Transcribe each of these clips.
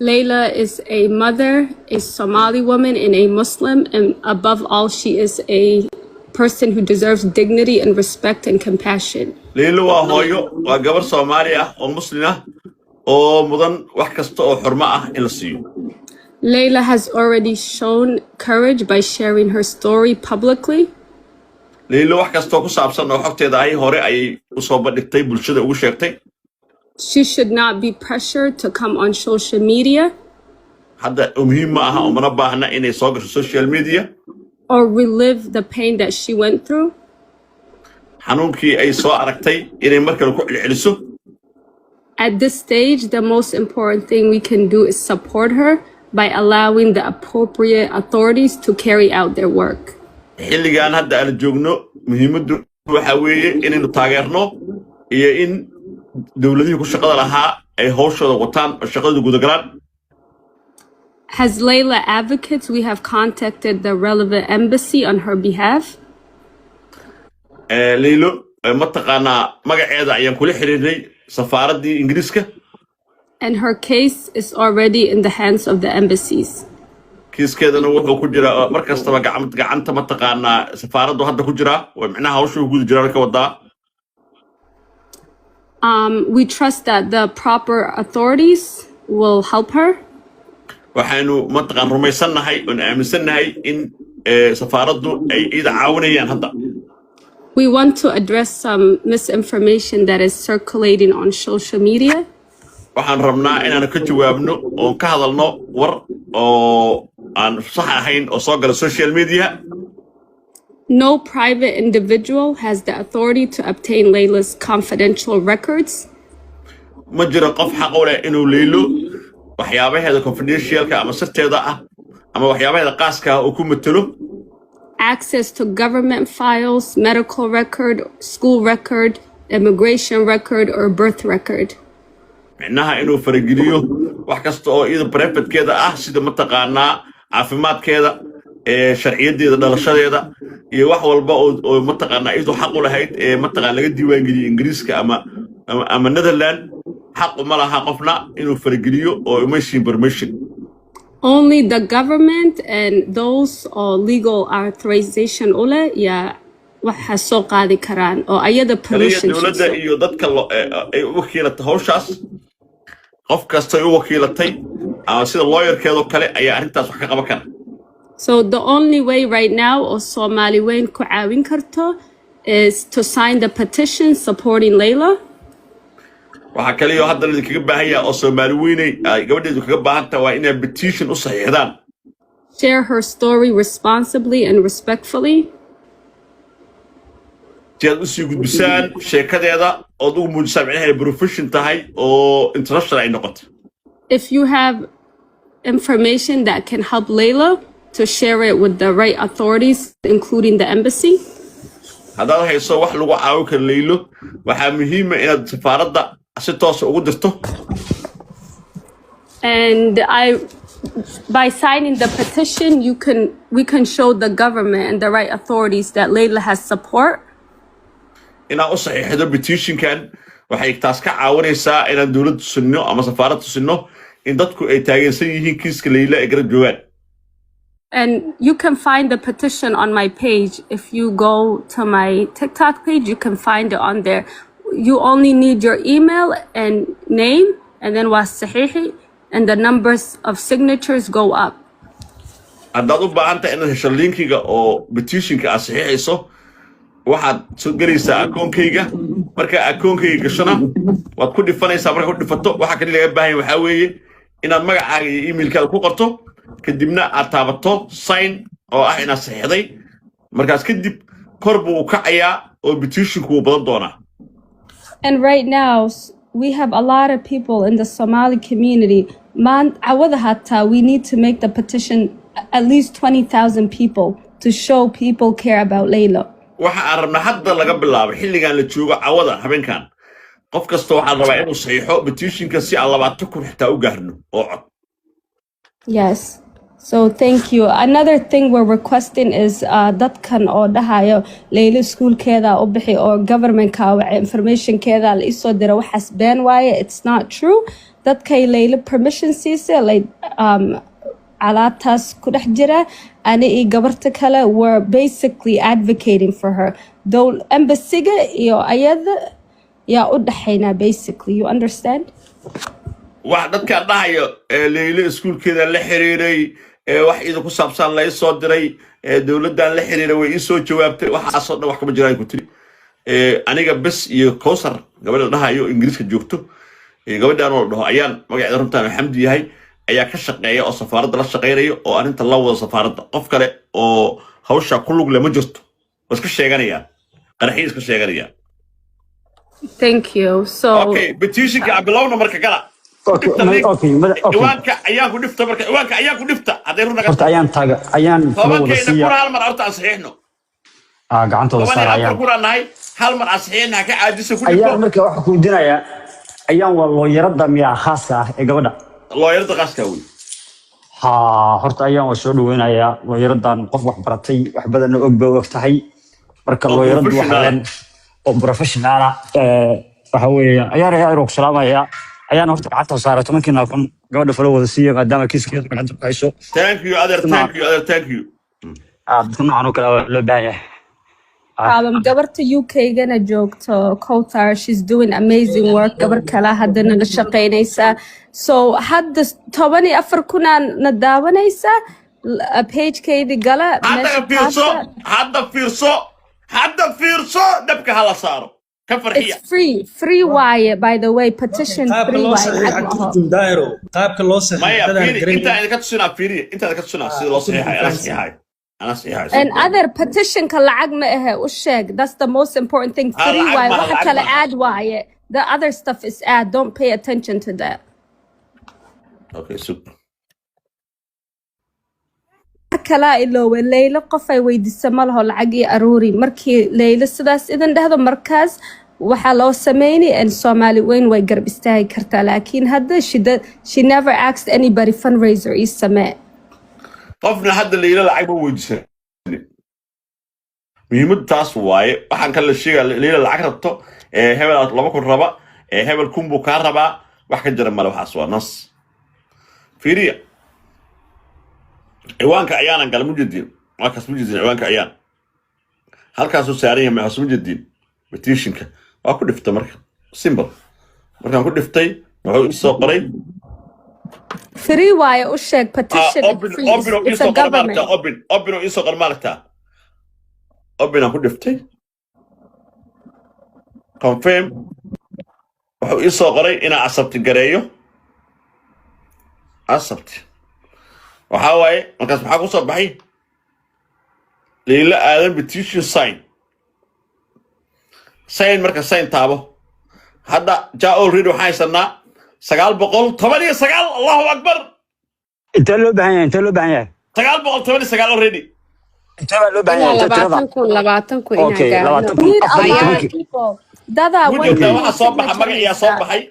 Layla is a mother, a Somali woman, and a Muslim, and above all, she is a person who deserves dignity and respect and compassion. Laylo waa hooyo waa gabar Soomaali ah oo Muslim ah oo mudan wax kasta oo xurmo ah in la siiyo. Layla has already shown courage by sharing her story publicly. Laylo wax kasta oo ku saabsan oo xogteeda ay hore ay u soo bandhigtay bulshada ugu sheegtay. She should not be pressured to come on social media Hadda muhiim ma aha oo mana baahna inay soo gasho social media or relive the pain that she went through. xanuunkii ay soo aragtay inay mar kale ku celceliso. At this stage, the most important thing we can do is support her by allowing the appropriate authorities to carry out their work. xilligan hadda aan joogno muhiimaddu waxa weeye inaynu taageerno iyo in dawladihii ku shaqada lahaa ay hawshooda wataan oo shaqada guda galaan. As Layla advocates, we have contacted the relevant embassy on her behalf. Laylo mataqaanaa magaceeda ayaan kula xiriirnay safaaraddii Ingiriiska. And her case is already in the hands of the embassies. kiiskeedana wuxuu ku jiraa mar kastaba gacanta mataqaanaa safaaraddu hadda ku jiraa oo macnaha hawshu guda jiraan ka wadaa. We trust that the proper authorities will help her. waxaanu mataqaan rumaysannahay oo aaminsannahay in safaaraddu ay ida caawinayaan hadda. We want to address some misinformation that is circulating on social media. waxaan rabnaa inaan ka jawaabno oo ka hadalno war oo aan sax ahayn oo soo gala social media. No private individual has the authority to obtain Layla's confidential records. ma jiro qof xaq u leh inuu Laylo waxyaabaheeda confidentialka ama sirteeda ah ama waxyaabaheeda qaaska ah oo ku matalo. Access to government files, medical record, school record, immigration record, or birth record. macnaha inuu farageliyo wax kasta oo iyada privatekeeda ah sida mataqaanaa caafimaadkeeda sharciyadeeda dhalashadeeda iyo wax walba oo mataqaanaa iyadu xaq u lahayd mataqaan laga diiwaangeliyay Ingiriiska ama Netherlands xaq uma laha qofna inuu farageliyo oo information. Only the government and those legal authorization ule waxa soo qaadi karaan oo ayada permission. dawladda iyo dadka ay u wakiilatay hawshaas qof kasta u wakiilatay sida lawyerkeedo kale ayaa arrintaas wax ka qaban kara. So the only way right now oo Somali weyn ku caawin karto is to sign the petition supporting Layla. waxa kale oo hadda la kaga baahan yahay oo Somali weynay gabadheedu kaga baahan tahay waa inay petition u saxiixdaan. Share her story responsibly and respectfully. Tiad u sii gudbisaan sheekadeeda oo ugu muujisaan macnaheeda profession tahay oo international ay noqoto. If you have information that can help Layla, to share it with the right authorities, including the embassy. haddaad hayso wax lagu caawin karo Laylo waxaa muhiim ah inaad safaaradda si toos ugu dirto. And by signing the petition, we can show the government and the right authorities that Layla has support. inaan u saxiixdo petitionkan waxay taas ka caawinaysaa inaan dawladdu sinno ama safaaraddu sinno in dadku ay taageersan yihiin kiiska Layla ay garab joogaan. And you can find the petition on my page. If you go to my TikTok page, you can find it on there. You only need your email and name, and then wasahihi, and the numbers of signatures go up. haddaad u baahan tahay inaad hesho linkiga oo petitionka aad saxiixayso waxaad soo gelaysaa akoonkayga marka akoonkayga gashana waad ku dhifanaysaa marka ku dhifato waxa kale laga baahan yahay waxa weeye inaad magacaaga iyo emailkaada ku qorto kadibna aad taabato sign oo ah inaad saxiixday markaas kadib kor buu kacayaa oo petitionku wuu badan doonaa. And right now we have a lot of people in the Somali community. We need to make the petition at least 20,000 people to show people care about Layla. waxa aan rabnaa hadda laga bilaabo xilligan la joogo cawada habeenkan qof kasta waxaan rabaa inuu saxiixo petitionka si aan 20,000 xitaa u gaarno oo cod. Yes. So thank you. Another thing we're requesting is dadkan oo dhahayo Layla schoolkeeda u bixi oo government ka information keeda la isoo diro waxas been waaye. It's not true. dadkay Layla permission siisay like alaabtaas ku dhex jira ani iyo gabarta kale were basically advocating for her though embassy-ga iyo ayada yaa u dhaxaynaa basically you understand wax dadka dhahayo Layla iskuulkeeda la xiriiray wax idin ku saabsan la soo diray dawladdan la xiriiray way soo jawaabtay waxaas oo dhan wax kama jiraan ku tiri aniga bas iyo Kowsar gabadha dhahayo Ingiriiska joogto gabadhan oo dhaho ayaan magaceeda runtaan xamdi yahay ayaa ka shaqeeya oo safaaradda la shaqeeyo oo arinta la wada safaaradda qof kale oo hawsha ku lug lama jirto iska sheeganaya qaraxiis ka sheeganaya thank you so okay petition-ka bilowna marka kala okay iwaanka ayaan ku dhifta marka iwaanka ayaan ku dhifta haday run naga horta ayaan wada siiya hal mar arta saxiixno gacantooda saar ayaan ku raanahay hal mar saxiixna ka caajisa ku dhifto ayaan marka waxa ku dinaya ayaan waa looyarada miya khaas ah ee gabadha looyarada qaaska weey ha horta ayaan waa soo dhaweynaya looyaradan qof wax baratay wax badan oo og tahay marka looyaradu waxaan oo professional waxa weeye ayaan ku salaamaya ayaan horta gacanta saara 10 kun gabadha falo wada siiyo maadaama kiiskeedu gacanta ku hayso thank you other thank you dadka noocan oo kale loo baahan yahay gabarta UK-gana joogto Kowsar she's doing amazing work gabar kale haddana la shaqeynaysa so hadda 14 kunaan na daawanaysa page-keedii gala hadda fiirso dabka hala saaro ka farxiya it's free waaye by the way petition free waaye qaabka loo saxiixay inta ka tusinaa sida loo saxiixay and other petition ka lacag ma ahe u sheeg that's the most important thing free waaye waxa kale add waaye the other stuff is add don't pay attention to that okay super kala iloowe Layla qof ay weydiisay ma laho lacag iyo aruuri markii Layla sidaas idan dhahdo markaas waxa loo sameeyay in Soomaali weyn way garab istaagi kartaa laakiin hadda she never asked anybody fundraiser is samee qofna hadda Layla lacag ma weydiisay muhiimad taas waaye waxaan kala sheegay Layla lacag rabto hebel 2 kun raba hebel kun buu ka rabaa wax ka jira mal waxaas waa nas fiiriya iwaanka ayaan gal mujadin markaas mujadin iwaanka ayaan halkaas oo saaran yahay maxaa mujadin petition-ka waa ku dhiftay marka simple markaan ku dhiftay wuxuu soo qoray free waaye u sheeg petition it's a government open isoo qor maarta open aan ku dhiftay confirm wuxuu isoo qoray inaan accept gareeyo accept waxa waaye markaas maxaa ku soo baxay Layla aadan petition sign marka sign taabo hadda ja already waxay sanaa 919 Allahu akbar inta loo baahan yahay 919 already inta loo baahan yahay 20 kun okay 20 dada waxa soo baxa magaciisa soo baxay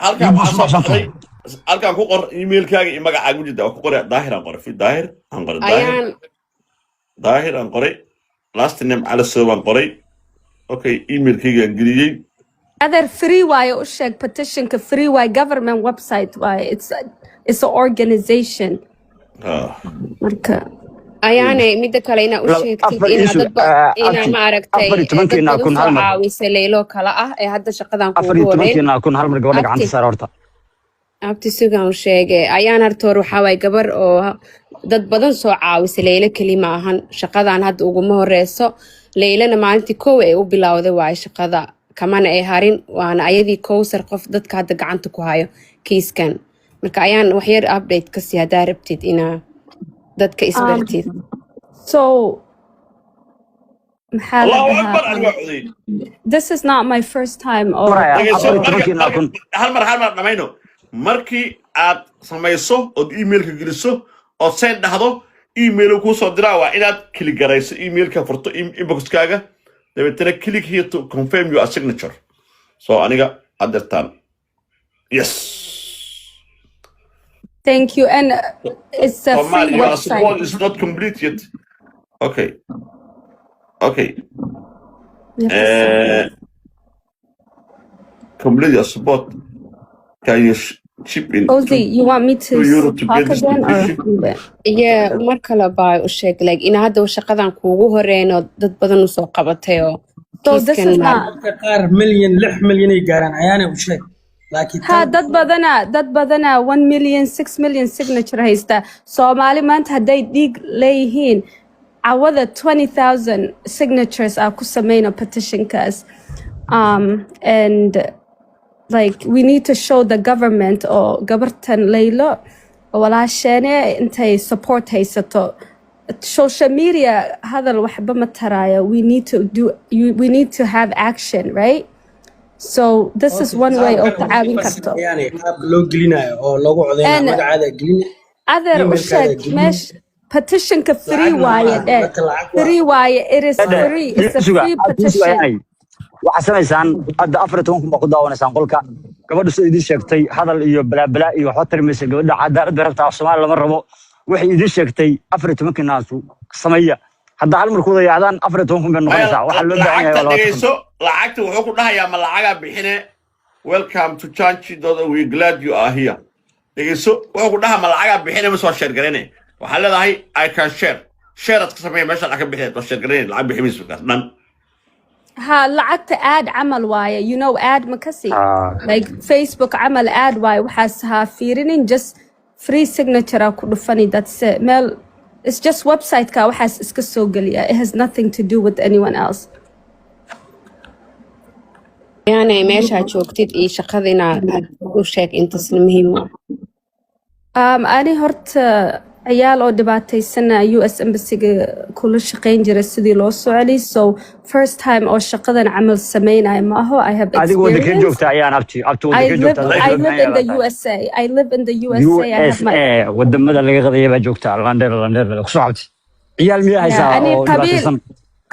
halka waxa soo baxay halkan ku qor email-kaaga iyo magacaaga mujida ku qor daahir aan qoray fi daahir aan qoray daahir aan qoray last name ala soo waan qoray okay email-kayga aan geliyay other free waaye u sheeg petition ka free waaye government website waaye it's an organization marka ayaane midda kale ina u sheegtid ina maaragtay kun hal mar caawisa Laylo kala ah ee hadda shaqadan ku horeeyay 14 kun hal mar gabadha gacanta saar horta abti sugan sheegay ayaan hartoor waxa way gabar oo dad badan soo caawisa Layla kalima ahan shaqadan hadda ugu horeyso Laylana maalintii koow ay u bilowday waa shaqada kamana ay harin waana ayadii Kowsar qof dadka hadda gacanta ku hayo kiiskan marka ayaan wax yar update ka sii hadaa rabtid ina dadka isbartid so Allahu akbar this is not my first time hal mar dhamayno markii aad samayso oo email-ka geliso oo send dhahdo email ku soo diraa waa inaad click garayso email-ka furto inbox-kaaga dabeetana click here to confirm your signature so aniga adertan yes thank you and it's a free website it's not complete yet okay complete your support can you chip in Ozzy, you want me to €2 to talk get this again or petition. yeah mar kale baa u sheeg like in hadda shaqadan kuugu horeyno dad badan u soo qabatay oo so this kiiskan is ma not dadka qaar milyan 6 milyan ay gaaraan ayaanay u sheeg laakiin ha dad badana 1 million 6 million signature haysta Soomaali maanta hadday dhiig leeyihiin cawada 20,000 signatures are ku sameyna petitionkaas and like we need to show the government or gabartan Laylo walaasheene intay support haysato social media hadal waxba ma taraya we need to have action, right? So this is one way oo ka caawin karto yani qaabka loo gelinayo oo lagu codeeyo magacaada gelin other usheeg mesh petition ka free waaye free waaye it is free, it's a free petition. waxaa samaysaan hadda 14 kun baa ku daawanaysaan qolka gabadha soo idin sheegtay hadal iyo balaa iyo waxba tarmaysa gabadha cadaalad rabta Soomaali lama rabo waxay idin sheegtay 14 kun naasu sameeya hadda hal mar ku dayaadaan 14 kun baa noqonaysaa waxa loo baahan yahay walaal dhageyso lacagta wuxuu ku dhahayaa ma lacaga bixine welcome to Chanchi we glad you are here dhageyso wuxuu ku dhahaa ma lacaga bixine ma soo share gareene waxa leedahay I can share ad ka sameeyo meesha lacag bixine soo share gareene lacag biximisu ka dhan ha lacagta ad camal waaye you know ad makasi like Facebook camal ad waaye waxaas ha fiirinin just free signature ku dhufani that's it meel it's just website ka waxaas iska soo galiya it has nothing to do with anyone else yani meesha joogtid iyo shaqadina u sheeg intaasna muhiim ah ani horta ciyaal oo dhibaataysana US embassy-ga kula shaqeyn jiray sidii loo soo celi so first time oo shaqadan camal sameynay ma aho I have experience adigu waddanka joogta ayaan abti waddanka joogta I live in the USA I live in the USA I have my wadamada laga qadaya baa joogta London ku soo cabti ciyaal miyaa haysaa ani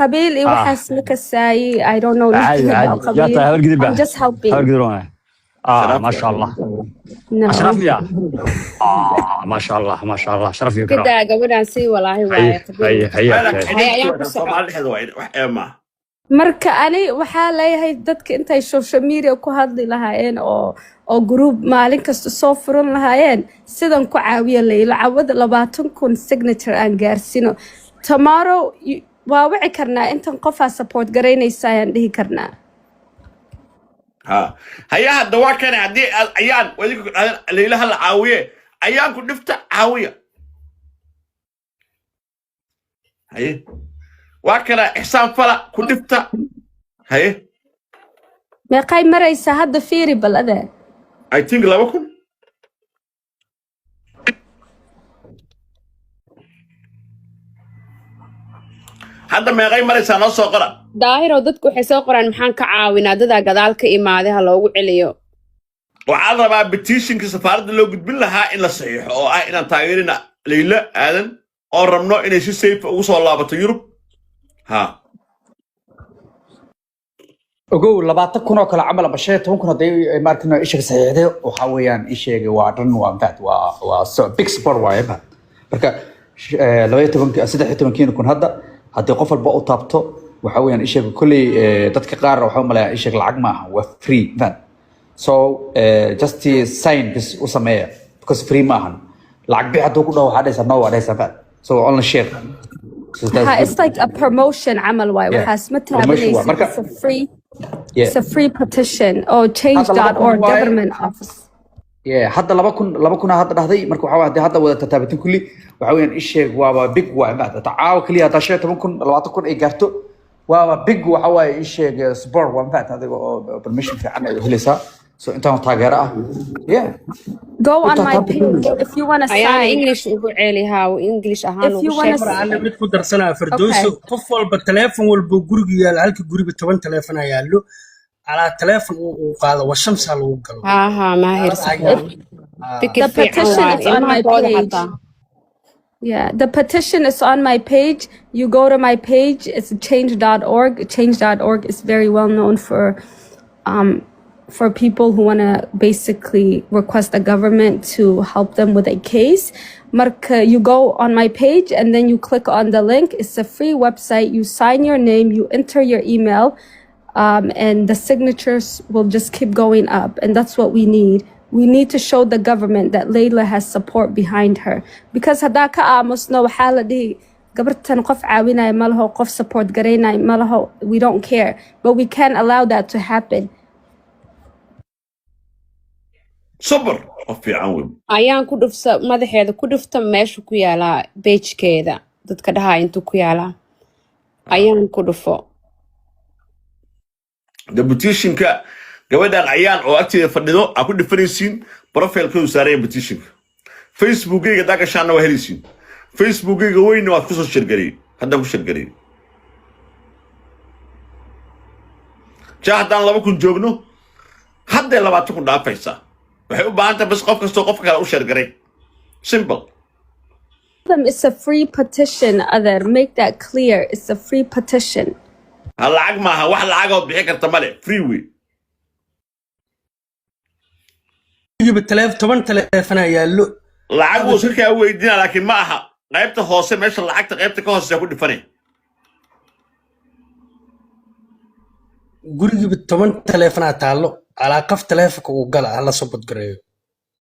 qabiil iyo waxaas ma kasay I don't know nothing about qabiil I'm just helping ما شاء الله أشرف يا ما شاء الله ما شاء الله أشرف يا كرام كده gabadhan si walaahi waaye marka ani waxaa leeyahay dadka intay social media ku hadli lahaayeen oo group maalin kasta soo furan lahaayeen sidan ku caawiya Layla cawada 20,000 signature aan gaarsino tomorrow waa wici karnaa intan qofaa support garaynaysa ayaan dhihi karnaa هيا الدواء كان عندي أيان وذيك ليلة هلا عاوية أيان كنت نفتح عاوية هيا وكلا إحسان فلا كنت نفتح هيا ما قاي مريسا هذا فيري بلده I think لا بكون هذا ما غير مريسا نص قرأ daahiro dadku waxay soo qoraan maxaan ka caawinaa dada gadaal ka imaaday ha loogu celiyo waxaan rabaa petitionka safaaradda loo gudbin lahaa in la saxiixo oo ah inaan taageerina Layla aadan oo rabno inay si safe ugu soo laabato Yurub ha ogow 20 kun oo kala camal ama 15 kun haday markana isha saxiixday waxa weeyaan isheega waa dhan waa bad waa so big sport waaye marka 12 kun hadda hadii qof walba u taabto waxa weeyaan isheega kulli dadka qaar waxa malaha isheeg lacag ma aha waa free van so just sign bis u sameeya because free ma aha lacag bi haduu ku dhaw waxa dhaysa no waa dhaysa van so only share it's like a promotion amal way waxaas ma taabanaysa it's a free it's a free petition or change.org government office hadda 2,000 hadda dhahday marka waxa hadda wada tataabatin kulli waxa weeyaan isheeg waa big waa ma tacaaw kaliya hada 15,000 ay gaarto waa big waxa way isheeg sport waa ma adiga oo permission fiican ay helaysaa so intaan taageero ah go on my page if you want to sign English ugu celi how English ahaan ugu sheeg ana mid ku darsanaa Firdawso qof walba telefoon walba guriga yaal halka guriga 10 telefoon ayaalo ala telefoon uu qaado waa shamsa lagu galo ma hirsa the petition is on my page yeah the petition is on my page you go to my page it's change.org change.org is very well known for people who want to basically request the government to help them with a case. Marka, you go on my page and then you click on the link. It's a free website. You sign your name, you enter your email, and the signatures will just keep going up. And that's what we need. We need to show the government that Layla has support behind her. Because hadaa ka aamusno waxaa la dhihi gabartan qof caawinaya ma laho, qof support garaynaya ma laho. We don't care. But we can't allow that to happen. صبر في عون ayaan ku dhufsa madaxeeda ku dhufta meesha ku yaala pagekeeda dadka dhahaa intuu ku yaala ayaan ku dhufo deputationka gabadhan ayaan oo agteeda fadhido aan ku dhifanaysiin profilkoodu saaraya petitionka facebookgayga daa gashaana waa helaysiin facebookgayga weyna waad kusoo shirgariyey haddaan ku shirgariyey jaa haddaan 2 kun joogno haddee 20 kun dhaafaysaa waxay u baahan tahay bas qof kastoo qofka kale u shirgaray simple. It's a free petition, other. Make that clear. It's a free petition. هالعق معها واحد العقد بيحكي تملي فريوي يجيب التلف 8 تلفنا يالو العقد وصلك هو يدينا لكن معها غيبته هوسه ماشي العقد غيبته هوسه يكون فني guriga 8 taleefana taalo ala qaf taleefanka uu gala la soo badgareeyo